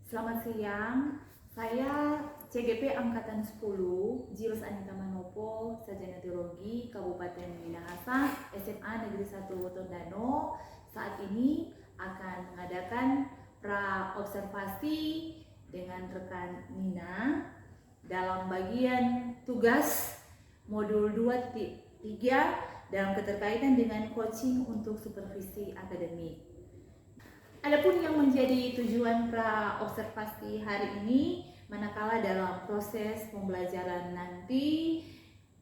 Selamat siang, saya CGP Angkatan 10, Jilus Anita Manopo, Sarjana Teologi, Kabupaten Minahasa, SMA Negeri 1 Tondano. Saat ini akan mengadakan pra-observasi dengan rekan Nina dalam bagian tugas modul 2.3 dalam keterkaitan dengan coaching untuk supervisi akademik. Adapun yang menjadi tujuan pra-observasi hari ini, manakala dalam proses pembelajaran nanti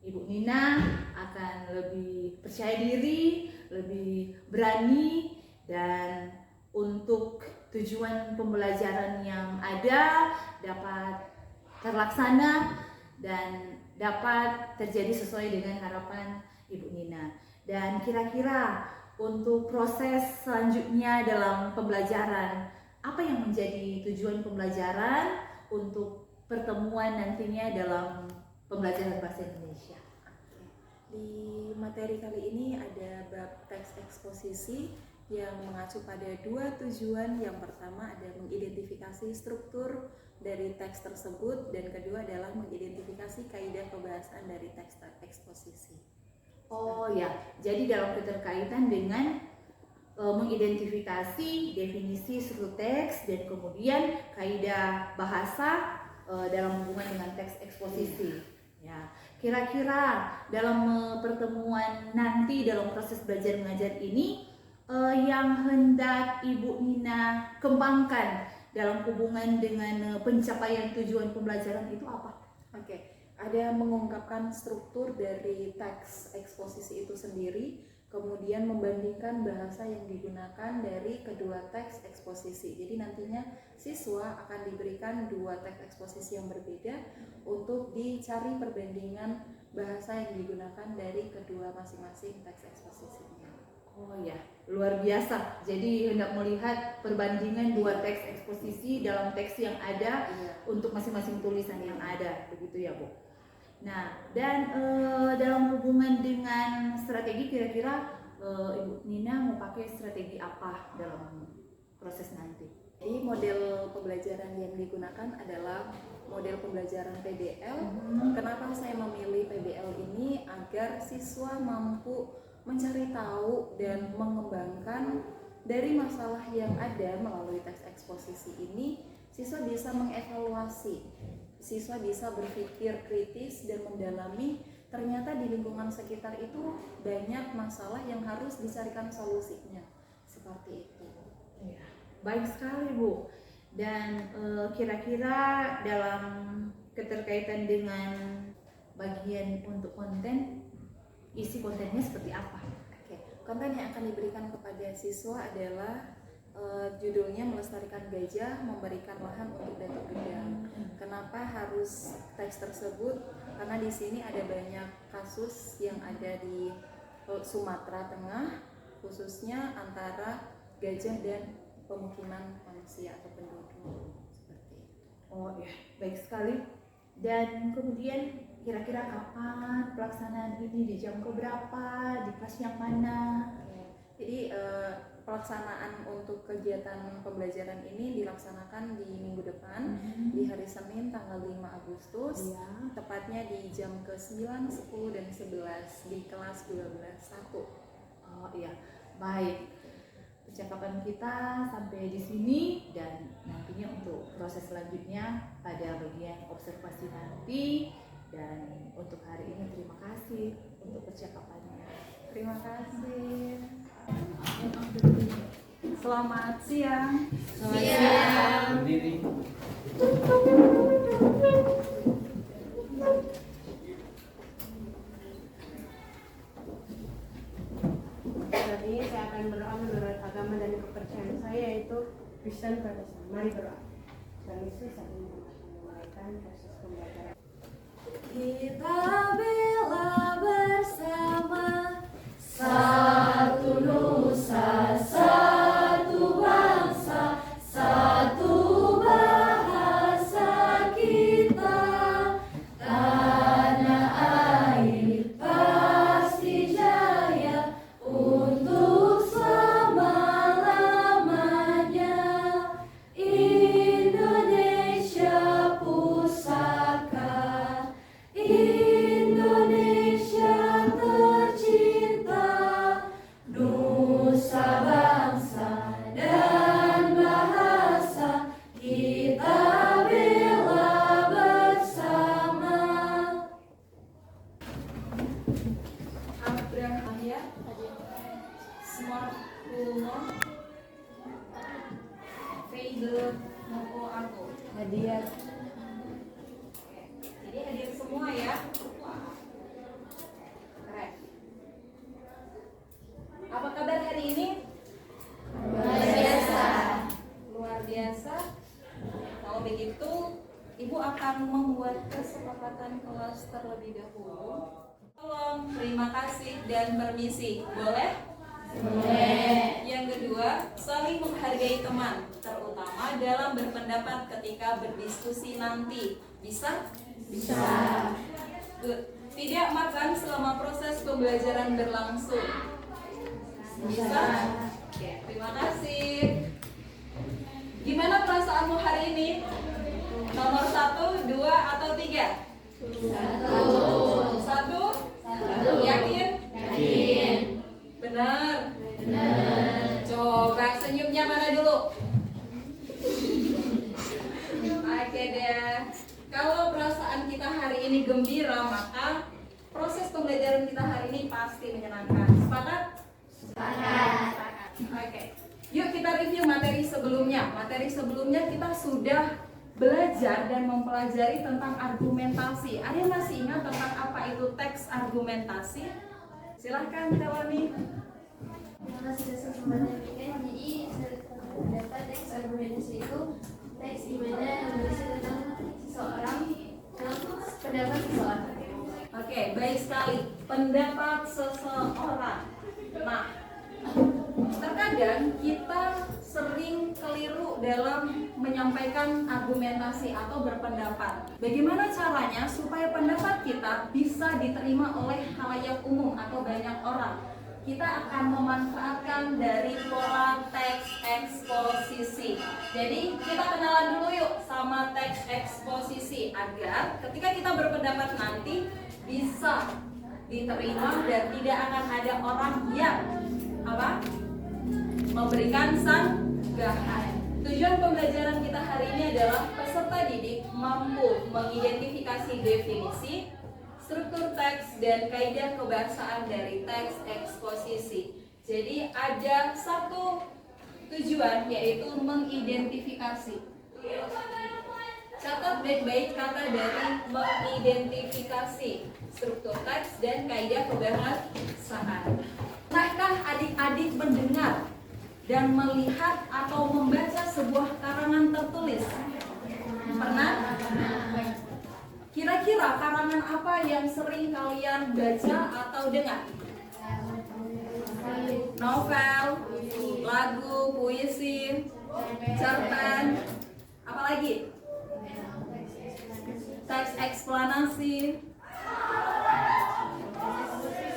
Ibu Nina akan lebih percaya diri, lebih berani, dan untuk tujuan pembelajaran yang ada dapat terlaksana dan dapat terjadi sesuai dengan harapan Ibu Nina. Dan kira-kira untuk proses selanjutnya dalam pembelajaran, apa yang menjadi tujuan pembelajaran untuk pertemuan nantinya dalam pembelajaran bahasa Indonesia? Di materi kali ini ada bab teks eksposisi yang mengacu pada dua tujuan. Yang pertama ada mengidentifikasi struktur dari teks tersebut, dan kedua adalah mengidentifikasi kaidah kebahasaan dari teks eksposisi. Oh ya, jadi dalam keterkaitan dengan mengidentifikasi definisi struktur teks dan kemudian kaidah bahasa dalam hubungan dengan teks eksposisi. Ya, kira-kira dalam pertemuan nanti dalam proses belajar mengajar ini yang hendak Ibu Nina kembangkan dalam hubungan dengan pencapaian tujuan pembelajaran itu apa? Oke. Ada mengungkapkan struktur dari teks eksposisi itu sendiri, kemudian membandingkan bahasa yang digunakan dari kedua teks eksposisi. Jadi nantinya siswa akan diberikan dua teks eksposisi yang berbeda untuk dicari perbandingan bahasa yang digunakan dari kedua masing-masing teks eksposisinya. Oh ya, luar biasa. Jadi hendak melihat perbandingan dua teks eksposisi dalam teks yang ada untuk masing-masing tulisan yang ada, begitu ya Bu? Nah, dan dalam hubungan dengan strategi, kira-kira Ibu Nina mau pakai strategi apa dalam proses nanti? Jadi model pembelajaran yang digunakan adalah model pembelajaran PBL. Kenapa saya memilih PBL ini? Agar siswa mampu mencari tahu dan mengembangkan dari masalah yang ada melalui teks eksposisi ini. Siswa bisa mengevaluasi, siswa bisa berpikir kritis dan mendalami, ternyata di lingkungan sekitar itu banyak masalah yang harus dicarikan solusinya, seperti itu. Ya, baik sekali Bu. Dan kira-kira dalam keterkaitan dengan bagian untuk konten, isi kontennya seperti apa? Oke, konten yang akan diberikan kepada siswa adalah judulnya melestarikan gajah, memberikan lahan untuk datuk gedang. Kenapa harus teks tersebut? Karena di sini ada banyak kasus yang ada di Sumatera Tengah, khususnya antara gajah dan pemukiman manusia atau penduduk, seperti itu. Oh ya, baik sekali. Dan kemudian kira-kira kapan pelaksanaan ini, di jam keberapa, di kelas yang mana? Jadi pelaksanaan untuk kegiatan pembelajaran ini dilaksanakan di minggu depan, di hari Senin tanggal 5 Agustus, tepatnya di jam ke-9, 10, dan 11 di kelas 12.1. Oh iya, baik. Percakapan kita sampai di sini, dan nantinya untuk proses selanjutnya pada bagian observasi nanti. Dan untuk hari ini terima kasih untuk percakapannya. Terima kasih. Selamat siang. Selamat siang. Berdiri. Saat ini saya akan berdoa menurut agama dan kepercayaan saya, yaitu Kristen Protestan. Mari berdoa. Tuhan Yesus, saat ini akan memulaikan proses pembelajaran. Kita bela bersama satu nusa, satu bangsa, satu bahasa kita. Tanah air pasti jaya untuk selama-lamanya. Indonesia de moko aku. Hadiah. Oke, jadi hadir semua ya. Wah, keren. Apa kabar hari ini? Luar biasa. Luar biasa. Kalau begitu, Ibu akan membuat kesepakatan kelas terlebih dahulu. Tolong, terima kasih dan permisi. Boleh? Boleh. Yang kedua, saling menghargai teman, terutama dalam berpendapat ketika berdiskusi nanti. Bisa? Bisa. Good. Tidak makan selama proses pembelajaran berlangsung. Bisa? Oke, terima kasih. Gimana perasaanmu hari ini? Nomor 1, 2, atau 3? 1? Yakin? Yakin. Benar. Benar. Coba senyumnya mana dulu? Oke deh. Kalau perasaan kita hari ini gembira, maka proses pembelajaran kita hari ini pasti menyenangkan. Sepakat? Sepakat. Oke. Yuk kita review materi sebelumnya. Materi sebelumnya kita sudah belajar dan mempelajari tentang argumentasi. Ada yang masih ingat tentang apa itu teks argumentasi? Silahkan Dawani. Karena sudah sempat demikian, jadi dapat teks argumentasi itu teks di mana yang berisi tentang seseorang dalam pendapat seseorang. Oke, baik sekali. Pendapat seseorang. Nah, terkadang kita sering keliru dalam menyampaikan argumentasi atau berpendapat. Bagaimana caranya supaya pendapat kita bisa diterima oleh khalayak umum atau banyak orang? Kita akan memanfaatkan dari pola teks eksposisi. Jadi kita kenalan dulu yuk sama teks eksposisi agar ketika kita berpendapat nanti bisa diterima dan tidak akan ada orang yang memberikan sanggahan. Tujuan pembelajaran kita hari ini adalah peserta didik mampu mengidentifikasi definisi, struktur teks, dan kaidah kebahasaan dari teks eksposisi. Jadi ada satu tujuan, yaitu mengidentifikasi. Catat baik-baik kata dari mengidentifikasi, struktur teks, dan kaidah kebahasaan. Pernahkah adik-adik mendengar dan melihat atau membaca sebuah karangan tertulis? Pernah? Kira-kira karangan apa yang sering kalian baca atau dengar? Novel, lagu, puisi, cerpen, apa lagi? Teks eksplanasi,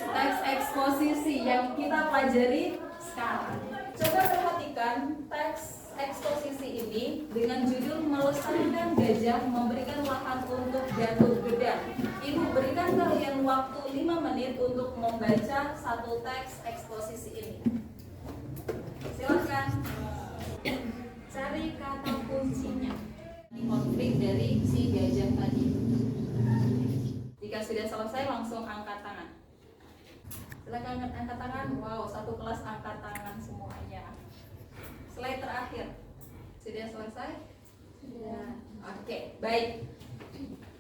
teks eksposisi yang kita pelajari sekarang. Coba perhatikan teks eksposisi ini dengan judul Melestarikan Gajah Memberikan Lahan untuk Datuk Gedang. Ibu berikan kalian waktu 5 menit untuk membaca satu teks eksposisi ini. Silakan cari kata kuncinya. Ini konflik dari si gajah tadi. Jika sudah selesai langsung angkat tangan. Silakan angkat tangan. Wow, satu kelas angkat tangan semuanya. Slide terakhir. Sudah selesai? Sudah. Oke, baik.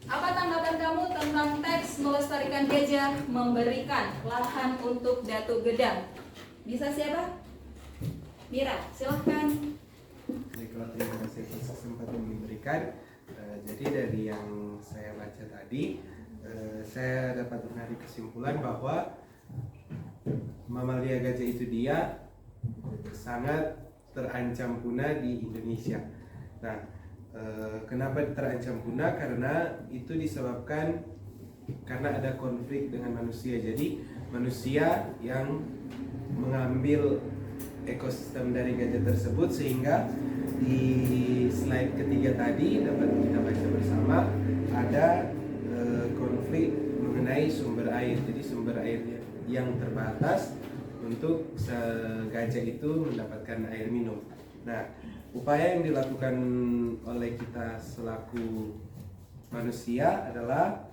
Apa tanggapan kamu tentang teks Melestarikan Gajah Memberikan Lahan untuk Datuk Gedang? Bisa siapa? Mira, silahkan. Baiklah, terima kasih atas kesempatan yang diberikan. Jadi dari yang saya baca tadi, saya dapat menarik kesimpulan bahwa mamalia gajah itu dia sangat terancam punah di Indonesia. Nah, kenapa terancam punah? Karena itu disebabkan karena ada konflik dengan manusia. Jadi manusia yang mengambil ekosistem dari gajah tersebut, sehingga di slide ketiga tadi dapat kita baca bersama ada konflik mengenai sumber air. Jadi sumber air yang terbatas untuk gajah itu mendapatkan air minum. Nah, upaya yang dilakukan oleh kita selaku manusia adalah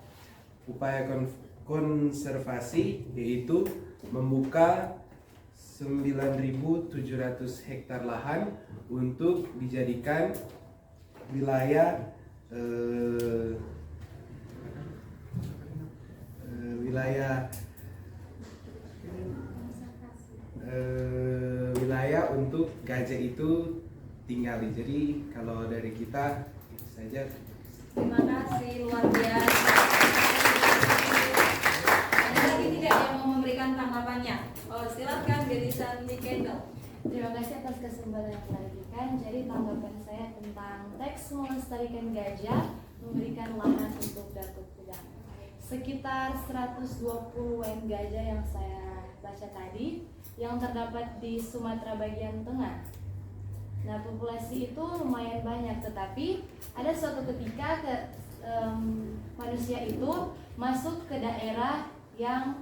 upaya konservasi, yaitu membuka 9.700 hektar lahan untuk dijadikan wilayah wilayah untuk gajah itu tinggali. Jadi kalau dari kita itu saja. Terima kasih, luar biasa. Ada lagi tidak yang mau memberikan tanggapannya? Oh, silakan Gerisan di Kendall. Terima kasih atas kesempatan yang telah diberikan. Jadi tanggapan saya tentang teks melestarikan gajah memberikan lahan untuk Datuk Pedang. Sekitar 120 WM gajah yang saya baca tadi yang terdapat di Sumatera bagian tengah. Nah, populasi itu lumayan banyak, tetapi ada suatu ketika manusia itu masuk ke daerah yang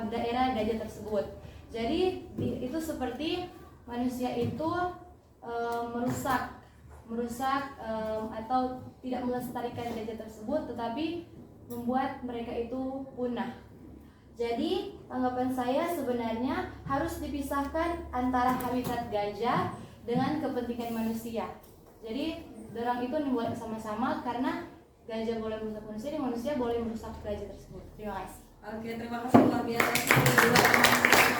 daerah gajah tersebut. Jadi itu seperti manusia itu merusak atau tidak melestarikan gajah tersebut, tetapi membuat mereka itu punah. Jadi tanggapan saya sebenarnya harus dipisahkan antara habitat gajah dengan kepentingan manusia. Jadi dorang itu membuat sama-sama karena gajah boleh merusak manusia dan manusia boleh merusak gajah tersebut. Terima kasih. Oke, terima kasih luar biasa sekali dua teman-teman.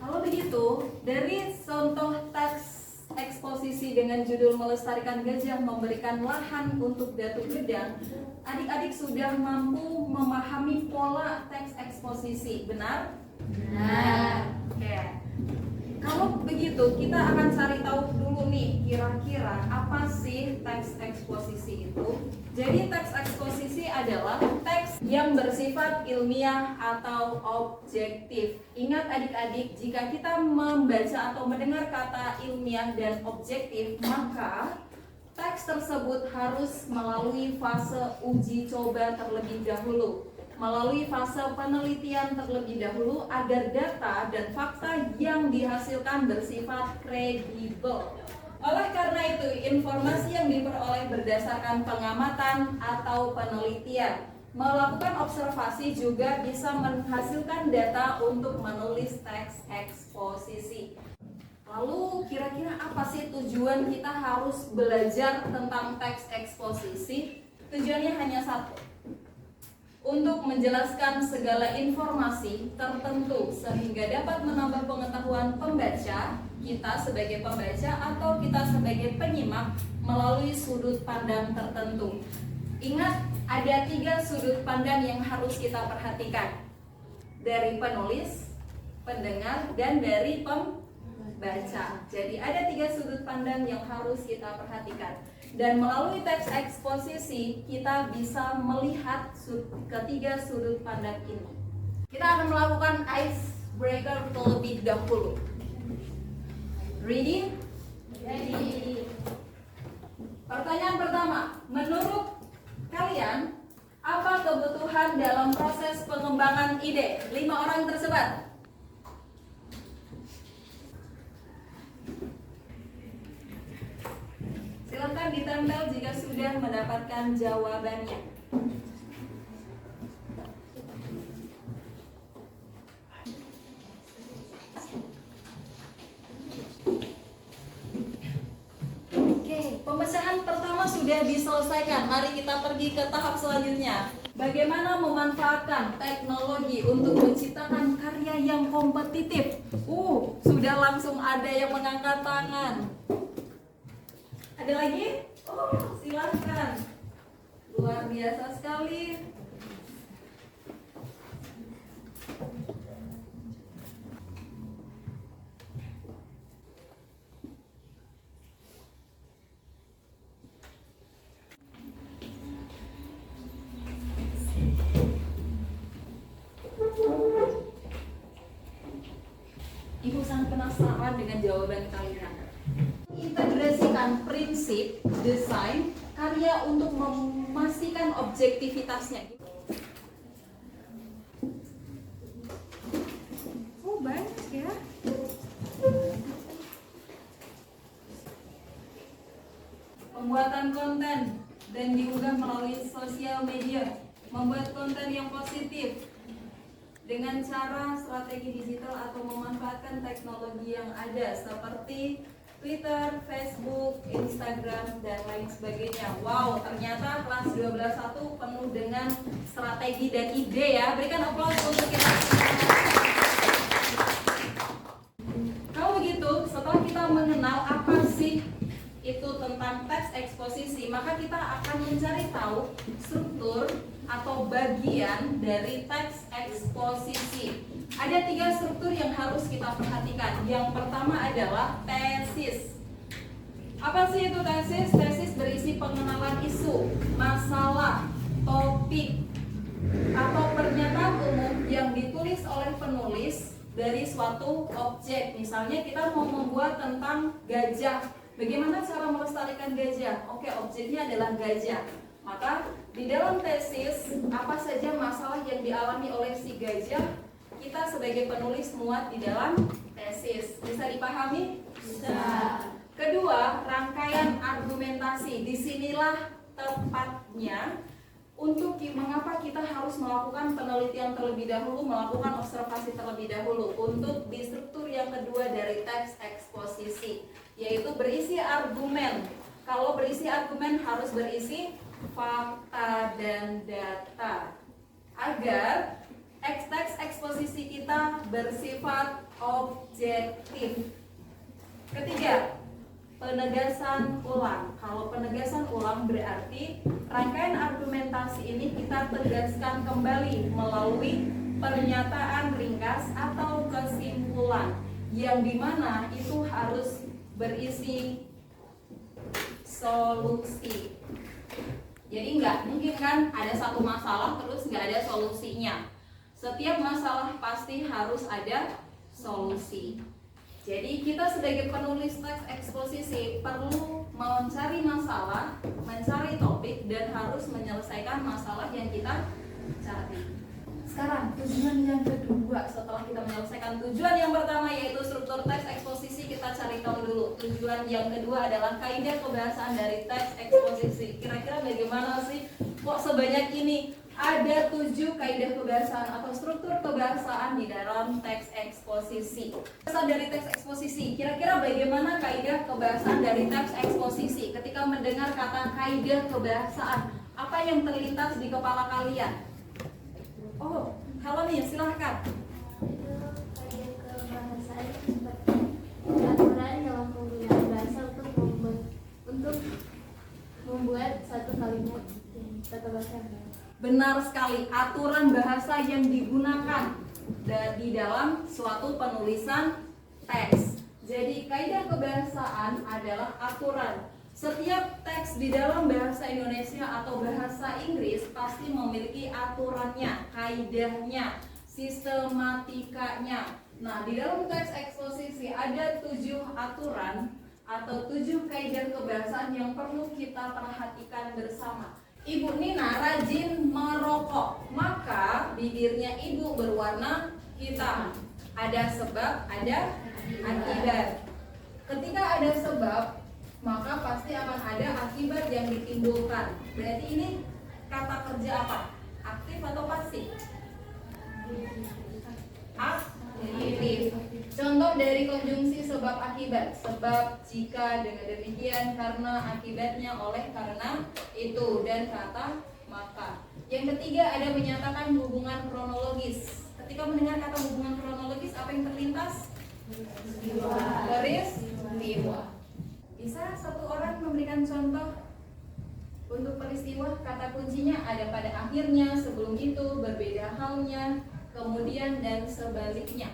Kalau begitu, dari contoh teks eksposisi dengan judul Melestarikan Gajah Memberikan Lahan untuk Datuk Pedang, adik-adik sudah mampu memahami pola teks eksposisi, benar? Benar. Oke. Kalau begitu, kita akan cari tahu dulu nih, kira-kira apa sih teks eksposisi itu? Jadi teks eksposisi adalah teks yang bersifat ilmiah atau objektif. Ingat adik-adik, jika kita membaca atau mendengar kata ilmiah dan objektif, maka teks tersebut harus melalui fase uji coba terlebih dahulu, melalui fase penelitian terlebih dahulu agar data dan fakta yang dihasilkan bersifat kredibel. Oleh karena itu, informasi yang diperoleh berdasarkan pengamatan atau penelitian, melakukan observasi juga bisa menghasilkan data untuk menulis teks eksposisi. Lalu kira-kira apa sih tujuan kita harus belajar tentang teks eksposisi? Tujuannya hanya satu, untuk menjelaskan segala informasi tertentu sehingga dapat menambah pengetahuan pembaca, kita sebagai pembaca atau kita sebagai penyimak melalui sudut pandang tertentu. Ingat, ada 3 sudut pandang yang harus kita perhatikan, dari penulis, pendengar, dan dari pembaca. Jadi ada 3 sudut pandang yang harus kita perhatikan. Dan melalui teks eksposisi kita bisa melihat ketiga sudut pandang ini. Kita akan melakukan icebreaker terlebih dahulu. Ready? Ready. Pertanyaan pertama, menurut kalian apa kebutuhan dalam proses pengembangan ide? 5 orang tersebar. Silakan ditempel jika sudah mendapatkan jawabannya. Oke, pemecahan pertama sudah diselesaikan. Mari kita pergi ke tahap selanjutnya. Bagaimana memanfaatkan teknologi untuk menciptakan karya yang kompetitif? Sudah langsung ada yang mengangkat tangan. Ada lagi? Silakan. Luar biasa sekali. Ibu sangat penasaran dengan jawaban kalian. Integrasikan prinsip desain karya untuk memastikan objektivitasnya. Banyak ya. Pembuatan konten dan diunggah melalui sosial media, membuat konten yang positif dengan cara strategi digital atau memanfaatkan teknologi yang ada seperti Twitter, Facebook, Instagram, dan lain sebagainya. Wow, ternyata kelas 12.1 penuh dengan strategi dan ide ya. Berikan aplaus untuk kita. Kalau begitu, setelah kita mengenal apa sih itu tentang teks eksposisi, maka kita akan mencari tahu struktur atau bagian dari teks eksposisi. Ada 3 struktur yang harus kita perhatikan. Yang pertama adalah tesis. Apa sih itu tesis? Tesis berisi pengenalan isu, masalah, topik, atau pernyataan umum yang ditulis oleh penulis dari suatu objek. Misalnya kita mau membuat tentang gajah. Bagaimana cara melestarikan gajah? Oke, objeknya adalah gajah. Maka di dalam tesis, apa saja masalah yang dialami oleh si gajah, kita sebagai penulis muat di dalam tesis. Bisa dipahami? Bisa. Kedua, rangkaian argumentasi. Disinilah tepatnya untuk mengapa kita harus melakukan penelitian terlebih dahulu, melakukan observasi terlebih dahulu. Untuk di struktur yang kedua dari teks eksposisi, yaitu berisi argumen. Kalau berisi argumen harus berisi fakta dan data agar teks eksposisi kita bersifat objektif. Ketiga, penegasan ulang. Kalau penegasan ulang berarti rangkaian argumentasi ini kita tegaskan kembali melalui pernyataan ringkas atau kesimpulan yang dimana itu harus berisi solusi. Jadi nggak mungkin kan ada satu masalah terus nggak ada solusinya. Setiap masalah pasti harus ada solusi. Jadi kita sebagai penulis teks eksposisi perlu mencari masalah, mencari topik, dan harus menyelesaikan masalah yang kita cari. Sekarang tujuan yang kedua, setelah kita menyelesaikan tujuan yang pertama yaitu struktur teks eksposisi, kita cari tahu dulu. Tujuan yang kedua adalah kaidah kebahasaan dari teks eksposisi. Kira-kira bagaimana sih kok sebanyak ini? Ada 7 kaidah kebahasaan atau struktur kebahasaan di dalam teks eksposisi. Kebahasaan dari teks eksposisi, kira-kira bagaimana kaidah kebahasaan dari teks eksposisi? Ketika mendengar kata kaidah kebahasaan, apa yang terlintas di kepala kalian? Oh, halo nih, silahkan. Itu kaidah kebahasaan seperti aturan dalam penggunaan bahasa untuk membuat satu kalimat tata bahasa yang baik. Benar sekali, aturan bahasa yang digunakan di dalam suatu penulisan teks. Jadi kaidah kebahasaan adalah aturan. Setiap teks di dalam bahasa Indonesia atau bahasa Inggris pasti memiliki aturannya, kaidahnya, sistematikanya. Nah, di dalam teks eksposisi ada 7 aturan atau 7 kaidah kebahasaan yang perlu kita perhatikan bersama. Ibu Nina rajin merokok, maka bibirnya ibu berwarna hitam. Ada sebab, ada akibat. Ketika ada sebab, maka pasti akan ada akibat yang ditimbulkan. Berarti ini kata kerja apa? Aktif atau pasif? Aktif. Contoh dari konjungsi sebab akibat. Sebab jika dengan demikian, karena akibatnya oleh karena itu, dan kata maka. Yang ketiga ada menyatakan hubungan kronologis. Ketika mendengar kata hubungan kronologis, apa yang terlintas? Peristiwa. Bisa satu orang memberikan contoh untuk peristiwa? Kata kuncinya ada pada akhirnya, sebelum itu, berbeda halnya, kemudian, dan sebaliknya.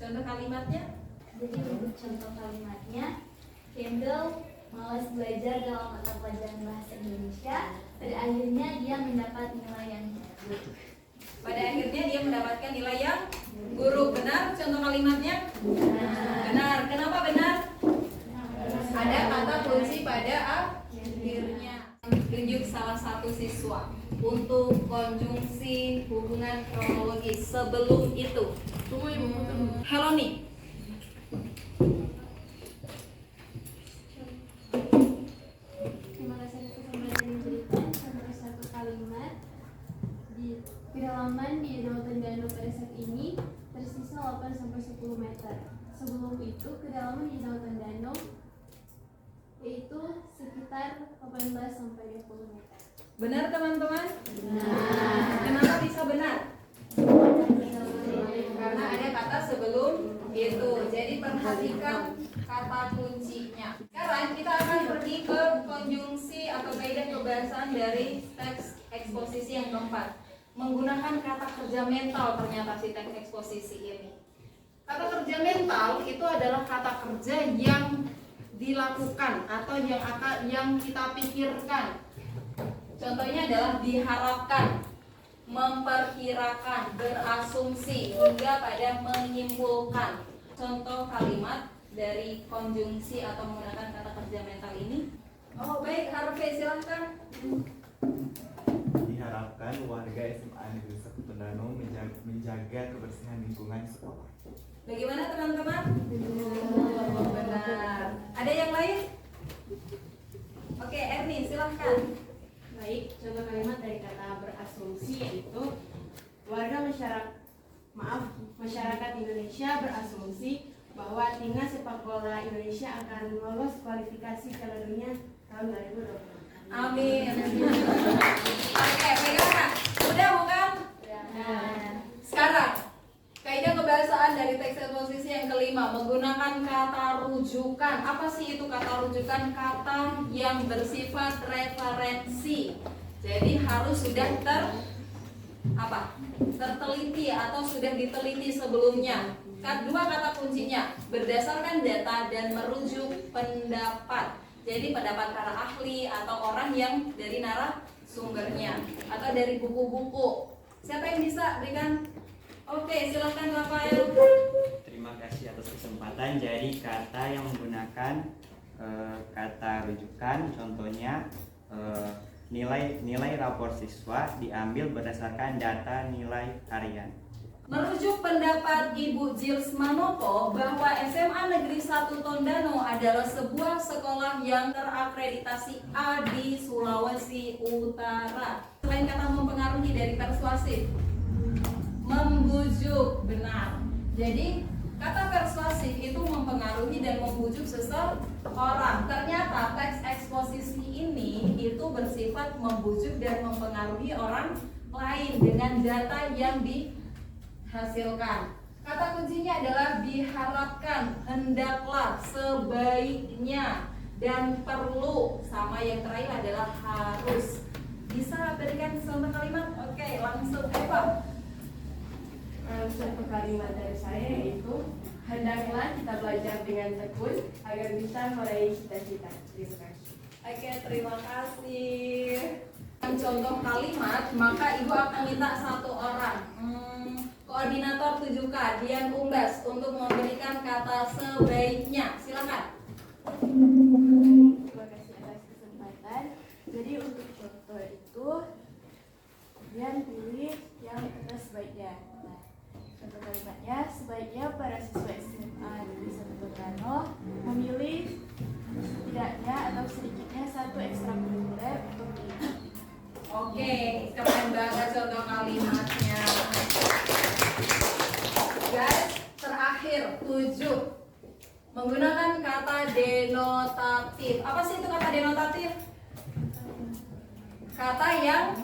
Contoh kalimatnya? Jadi untuk contoh kalimatnya, Kendall malas belajar dalam mata pelajaran bahasa Indonesia. Pada akhirnya dia mendapat nilai yang buruk. Pada akhirnya dia mendapatkan nilai yang buruk. Benar contoh kalimatnya? Benar. Kenapa benar? Ada kata kunci pada akhirnya. Tunjuk salah satu siswa untuk konjungsi hubungan kronologis sebelum itu. Halo nih. Terima kasih atas kesempatan yang diberikan. Contoh satu kalimat di kedalaman di Lautan Danau pada kedalaman di Danau Tondano yaitu sekitar 18 sampai 20 meter. Benar teman-teman? Kenapa bisa benar? Karena ada kata sebelum itu. Jadi perhatikan kata kuncinya. Sekarang kita akan pergi ke konjungsi atau kaidah kebahasaan dari teks eksposisi yang keempat. Menggunakan kata kerja mental ternyata si teks eksposisi ini. Kata kerja mental itu adalah kata kerja yang dilakukan atau yang kita pikirkan. Contohnya adalah diharapkan, memperkirakan, berasumsi, hingga pada menyimpulkan. Contoh kalimat dari konjungsi atau menggunakan kata kerja mental ini. Oh baik, Harvey silahkan. Diharapkan warga SMA Negeri 1 Tondano menjaga kebersihan lingkungan sekolah. Bagaimana teman-teman? Benar. Ada yang lain? Oke, Erni silahkan. Baik, contoh kalimat dari kata berasumsi yaitu masyarakat Indonesia berasumsi bahwa timnas sepak bola Indonesia akan lolos kualifikasi Piala Dunia tahun 2026. Amin. Oke, bagaimana? Udah bukan? Sekarang kaidah kebahasaan dari teks eksposisi yang kelima, menggunakan kata rujukan. Apa sih itu kata rujukan? Kata yang bersifat referensi. Jadi harus sudah terteliti atau sudah diteliti sebelumnya. Dua kata kuncinya, berdasarkan data dan merujuk pendapat. Jadi pendapat para ahli atau orang yang dari narasumbernya atau dari buku-buku. Siapa yang bisa berikan? Oke, silakan Rafael. Terima kasih atas kesempatan. Jadi kata yang menggunakan kata rujukan, contohnya nilai rapor siswa diambil berdasarkan data nilai harian. Merujuk pendapat Ibu Jils Manopo bahwa SMA Negeri 1 Tondano adalah sebuah sekolah yang terakreditasi A di Sulawesi Utara. Selain kata mempengaruhi dari persuasif, membujuk, benar. Jadi kata persuasif itu mempengaruhi dan membujuk seseorang. Ternyata teks eksposisi ini itu bersifat membujuk dan mempengaruhi orang lain dengan data yang dihasilkan. Kata kuncinya adalah diharapkan, hendaklah, sebaiknya, dan perlu. Sama yang terakhir adalah harus. Bisa berikan contoh kalimat? Oke, langsung Eva. Contoh kalimat dari saya yaitu hendaklah kita belajar dengan tekun agar bisa meraih cita-cita. Terima kasih. Oke, terima kasih. Contoh kalimat, maka ibu akan minta satu orang koordinator 7K Dian Umbas untuk memberikan kata sebaiknya. Silakan. Terima kasih atas kesempatan. Jadi untuk contoh itu Dian pilih yang kata sebaiknya. Nah, contoh kalimatnya, sebaiknya para siswa SMA Negeri 1 Tondano memilih setidaknya atau sedikitnya satu ekstrakurikuler untuk diikuti. Oke, keren banget contoh kalimatnya. Guys, terakhir 7. Menggunakan kata denotatif. Apa sih itu kata denotatif? Kata yang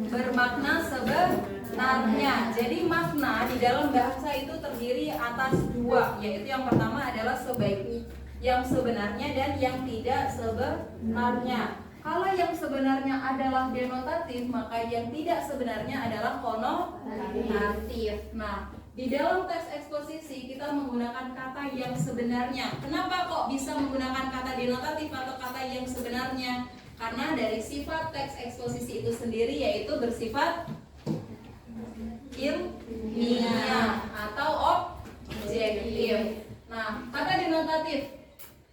bermakna sebenarnya. Jadi makna di dalam bahasa itu terdiri atas dua, yaitu yang pertama adalah sebaiknya, yang sebenarnya, dan yang tidak sebenarnya. Kalau yang sebenarnya adalah denotatif, maka yang tidak sebenarnya adalah konotatif. Nah, di dalam teks eksposisi kita menggunakan kata yang sebenarnya. Kenapa kok bisa menggunakan kata denotatif atau kata yang sebenarnya? Karena dari sifat teks eksposisi itu sendiri yaitu bersifat ilmiah atau objektif. Nah, kata denotatif.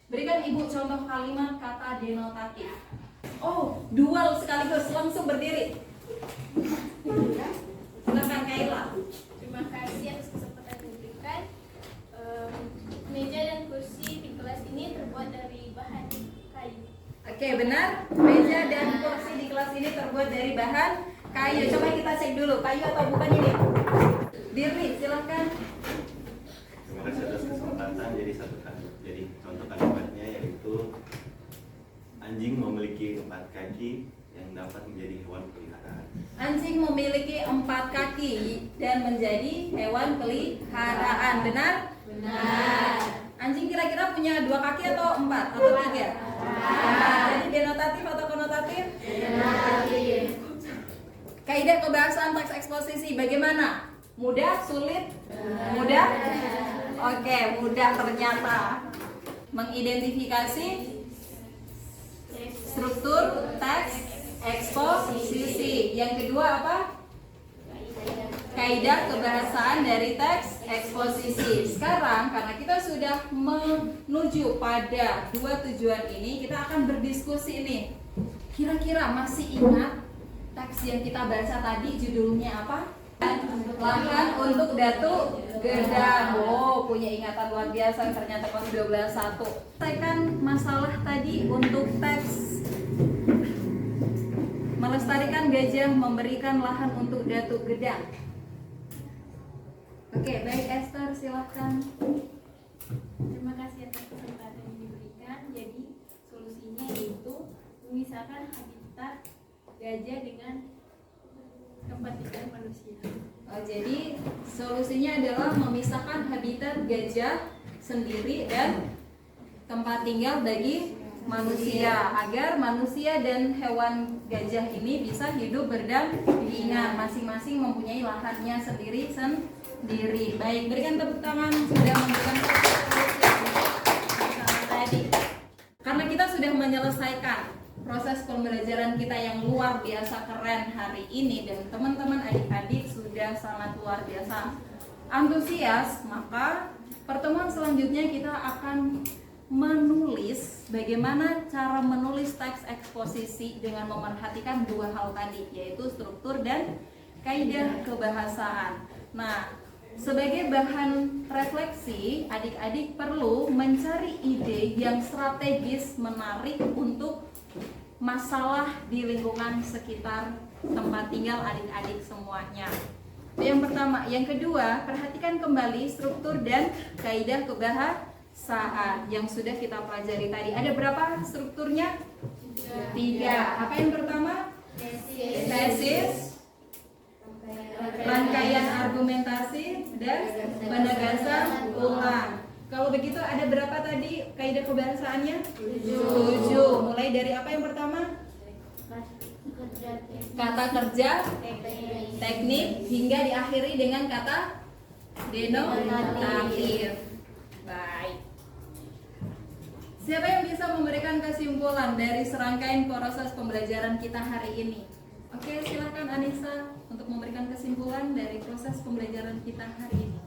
Berikan ibu contoh kalimat kata denotatif. Oh, dual sekaligus, langsung berdiri. Silakan Kaila. Terima kasih atas kesempatan yang diberikan. Meja dan kursi di kelas ini terbuat dari bahan kayu. Oke, benar. Meja dan kursi di kelas ini terbuat dari bahan kayu. Coba kita cek dulu, kayu atau bukan ini. Dirli, silakan. Terima kasih atas kesempatan. Jadi jadi contoh kalimatnya yaitu anjing memiliki 4 kaki yang dapat menjadi hewan peliharaan. Anjing memiliki 4 kaki dan menjadi hewan peliharaan. Benar? Benar. Anjing kira-kira punya 2 kaki atau 4 atau 3? Jadi denotatif atau konotatif? Denotatif. Kaidah kebahasaan teks eksposisi bagaimana? Mudah, sulit? Mudah? Oke, mudah ternyata. Mengidentifikasi struktur teks eksposisi. Yang kedua apa? Kaidah kebahasaan dari teks eksposisi. Sekarang karena kita sudah menuju pada 2 tujuan ini, kita akan berdiskusi nih. Kira-kira masih ingat teks yang kita baca tadi judulnya apa? Lahan untuk Datuk Gedang. Oh, punya ingatan luar biasa ternyata kelas 12.1. Selesaikan masalah tadi untuk teks melestarikan gajah memberikan lahan untuk Datuk Gedang. Oke, baik Esther, silakan. Terima kasih atas kesempatan yang diberikan. Jadi solusinya itu memisahkan habitat gajah dengan tempat tinggal manusia. Oh, jadi solusinya adalah memisahkan habitat gajah sendiri dan tempat tinggal bagi manusia agar manusia dan hewan gajah ini bisa hidup berdampingan, masing-masing mempunyai lahannya sendiri. Baik, berikan tepuk tangan sudah memberikan solusi tadi. Karena kita sudah menyelesaikan proses pembelajaran kita yang luar biasa keren hari ini dan teman-teman adik-adik sudah sangat luar biasa antusias, maka pertemuan selanjutnya kita akan menulis bagaimana cara menulis teks eksposisi dengan memerhatikan 2 hal tadi, yaitu struktur dan kaidah kebahasaan. Nah, sebagai bahan refleksi, adik-adik perlu mencari ide yang strategis menarik untuk masalah di lingkungan sekitar tempat tinggal adik-adik semuanya. Itu yang pertama. Yang kedua, perhatikan kembali struktur dan kaidah kebahasaan yang sudah kita pelajari tadi. Ada berapa strukturnya? 3. Apa yang pertama? Tesis, rangkaian argumentasi, dan penegasan ulang. Kalau begitu ada berapa tadi kaidah kebahasaannya? 7. Mulai dari apa yang pertama? Kata kerja, teknik, hingga diakhiri dengan kata denotatif. Baik. Siapa yang bisa memberikan kesimpulan dari serangkaian proses pembelajaran kita hari ini? Oke, silakan Anissa untuk memberikan kesimpulan dari proses pembelajaran kita hari ini.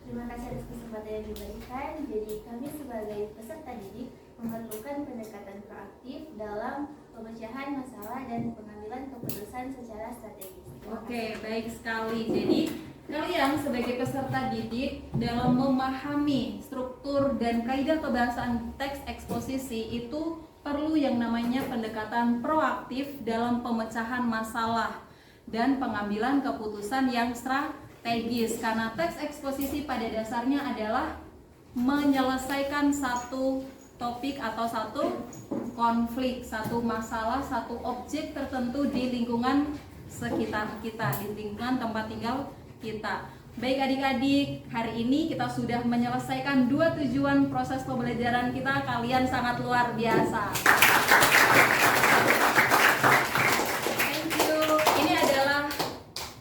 Terima kasih atas kesempatan yang diberikan. Jadi kami sebagai peserta didik memerlukan pendekatan proaktif dalam pemecahan masalah dan pengambilan keputusan secara strategis. Oke, baik sekali. Jadi kalian sebagai peserta didik dalam memahami struktur dan kaidah kebahasaan teks eksposisi itu perlu yang namanya pendekatan proaktif dalam pemecahan masalah dan pengambilan keputusan yang strategis, karena teks eksposisi pada dasarnya adalah menyelesaikan satu topik atau satu konflik, satu masalah, satu objek tertentu di lingkungan sekitar kita, di lingkungan tempat tinggal kita. Baik adik-adik, hari ini kita sudah menyelesaikan 2 tujuan proses pembelajaran kita. Kalian sangat luar biasa. Thank you. Ini adalah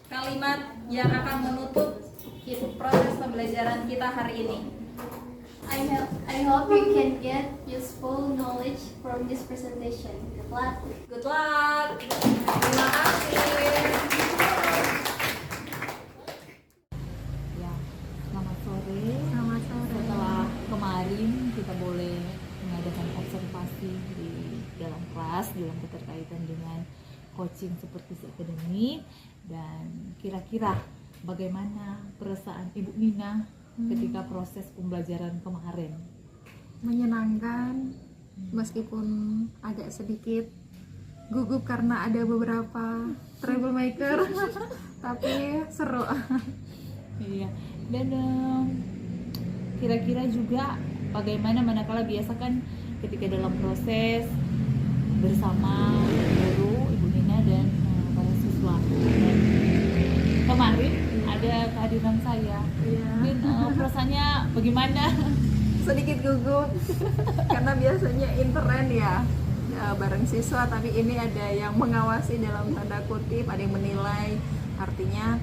kalimat yang akan menutup proses pembelajaran kita hari ini. I hope you can get useful knowledge from this presentation. Good luck. Good luck. Terima kasih. Ya, selamat sore. Selamat sore. Setelah kemarin kita boleh mengadakan observasi di dalam kelas dalam keterkaitan dengan coaching seperti akademi, dan kira-kira bagaimana perasaan Ibu Nina ketika proses pembelajaran kemarin? Menyenangkan, meskipun agak sedikit gugup karena ada beberapa troublemaker, tapi seru. Iya. Dan kira-kira juga bagaimana manakala biasa kan ketika dalam proses bersama guru, Ibu Nina dan para siswa. Dan kemarin ada kehadiran saya. Mungkin perasaannya bagaimana? Sedikit gugup karena biasanya intern ya bareng siswa, tapi ini ada yang mengawasi dalam tanda kutip, ada yang menilai, artinya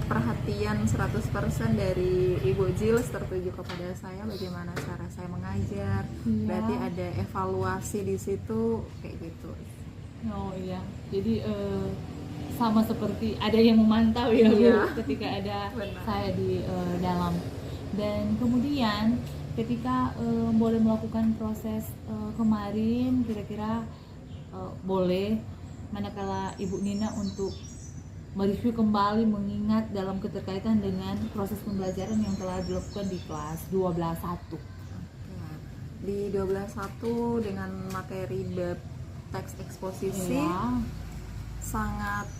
perhatian 100% dari Ibu Jils tertuju kepada saya, bagaimana cara saya mengajar. Berarti ada evaluasi di situ kayak gitu. Oh iya, jadi sama seperti ada yang memantau ya Bu, ketika ada saya di dalam. Dan kemudian ketika boleh melakukan proses kemarin, kira-kira boleh manakala Ibu Nina untuk mereview kembali, mengingat dalam keterkaitan dengan proses pembelajaran yang telah dilakukan di kelas 12.1. Di 12.1 dengan materi bab teks eksposisi sangat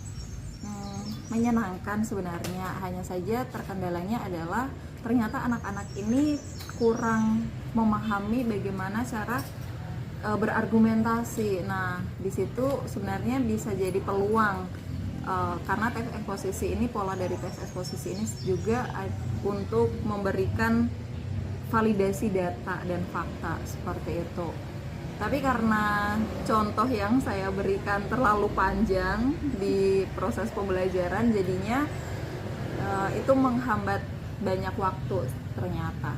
menyenangkan sebenarnya, hanya saja terkendalanya adalah ternyata anak-anak ini kurang memahami bagaimana cara berargumentasi. Nah, di situ sebenarnya bisa jadi peluang karena teks eksposisi ini, pola dari teks eksposisi ini juga untuk memberikan validasi data dan fakta seperti itu. Tapi karena contoh yang saya berikan terlalu panjang di proses pembelajaran, jadinya itu menghambat banyak waktu ternyata.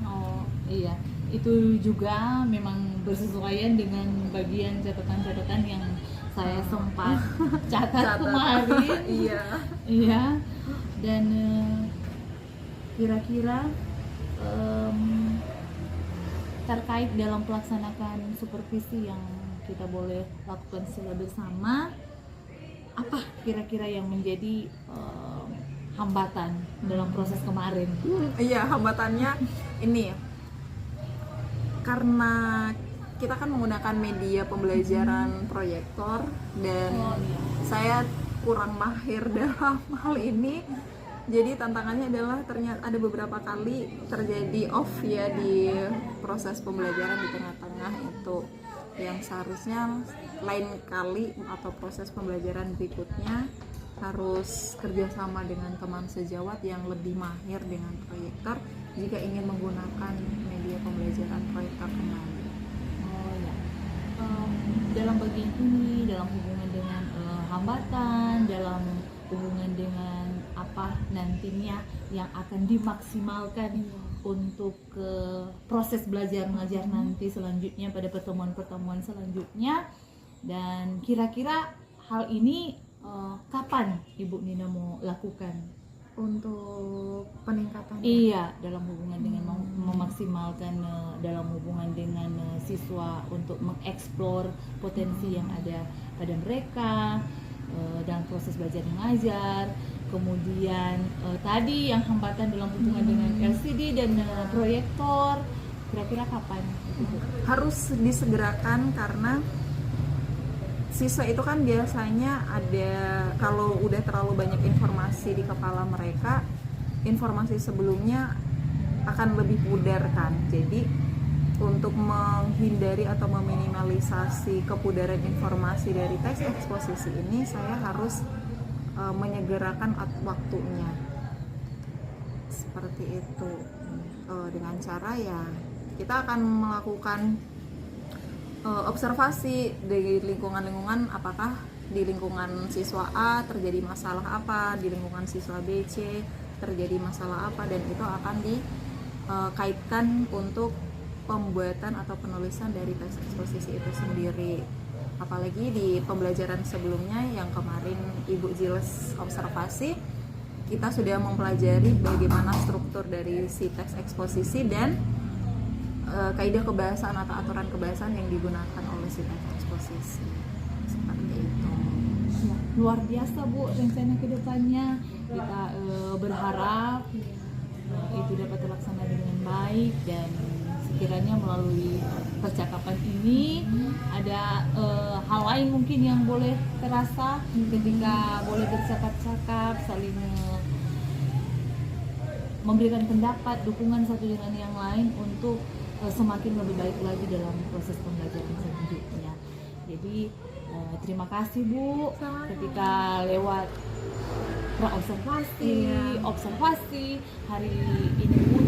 Oh iya, itu juga memang bersesuaian dengan bagian catatan-catatan yang saya sempat catat kemarin. Iya. Dan kira-kira terkait dalam pelaksanakan supervisi yang kita boleh lakukan secara bersama, apa kira-kira yang menjadi hambatan dalam proses kemarin? Iya, hambatannya ini karena kita kan menggunakan media pembelajaran proyektor dan saya kurang mahir dalam hal ini. Jadi tantangannya adalah ternyata ada beberapa kali terjadi off ya di proses pembelajaran di tengah-tengah itu, yang seharusnya lain kali atau proses pembelajaran berikutnya harus kerjasama dengan teman sejawat yang lebih mahir dengan proyektor jika ingin menggunakan media pembelajaran proyektor kembali. Oh ya, dalam bagian ini, dalam hubungan dengan hambatan, dalam hubungan dengan apa nantinya yang akan dimaksimalkan untuk proses belajar mengajar nanti selanjutnya pada pertemuan-pertemuan selanjutnya. Dan kira-kira hal ini kapan Ibu Nina mau lakukan untuk peningkatan? Iya, dalam hubungan dengan memaksimalkan dalam hubungan dengan siswa untuk mengeksplor potensi yang ada pada mereka dalam proses belajar mengajar. Kemudian tadi yang hambatan dalam hubungan dengan LCD dan proyektor, kira-kira kapan? Harus disegerakan karena siswa itu kan biasanya ada, kalau udah terlalu banyak informasi di kepala mereka, informasi sebelumnya akan lebih pudar kan. Jadi untuk menghindari atau meminimalisasi kepudaran informasi dari teks eksposisi ini, saya harus menyegerakan waktunya seperti itu. Dengan cara ya kita akan melakukan observasi di lingkungan-lingkungan, apakah di lingkungan siswa A terjadi masalah apa, di lingkungan siswa B, C terjadi masalah apa, dan itu akan dikaitkan untuk pembuatan atau penulisan dari teks eksposisi itu sendiri. Apalagi di pembelajaran sebelumnya yang kemarin Ibu Jils observasi, kita sudah mempelajari bagaimana struktur dari si teks eksposisi dan kaidah kebahasaan atau aturan kebahasaan yang digunakan oleh si teks eksposisi. Seperti itu. Ya, luar biasa Bu, rencana kedepannya kita berharap itu dapat terlaksana dengan baik, dan sekiranya melalui percakapan ini ada hal lain mungkin yang boleh terasa ketika boleh bercakap-cakap, saling memberikan pendapat, dukungan satu dengan yang lain untuk semakin lebih baik lagi dalam proses pembelajaran selanjutnya. Jadi terima kasih Bu ketika lewat observasi hari ini pun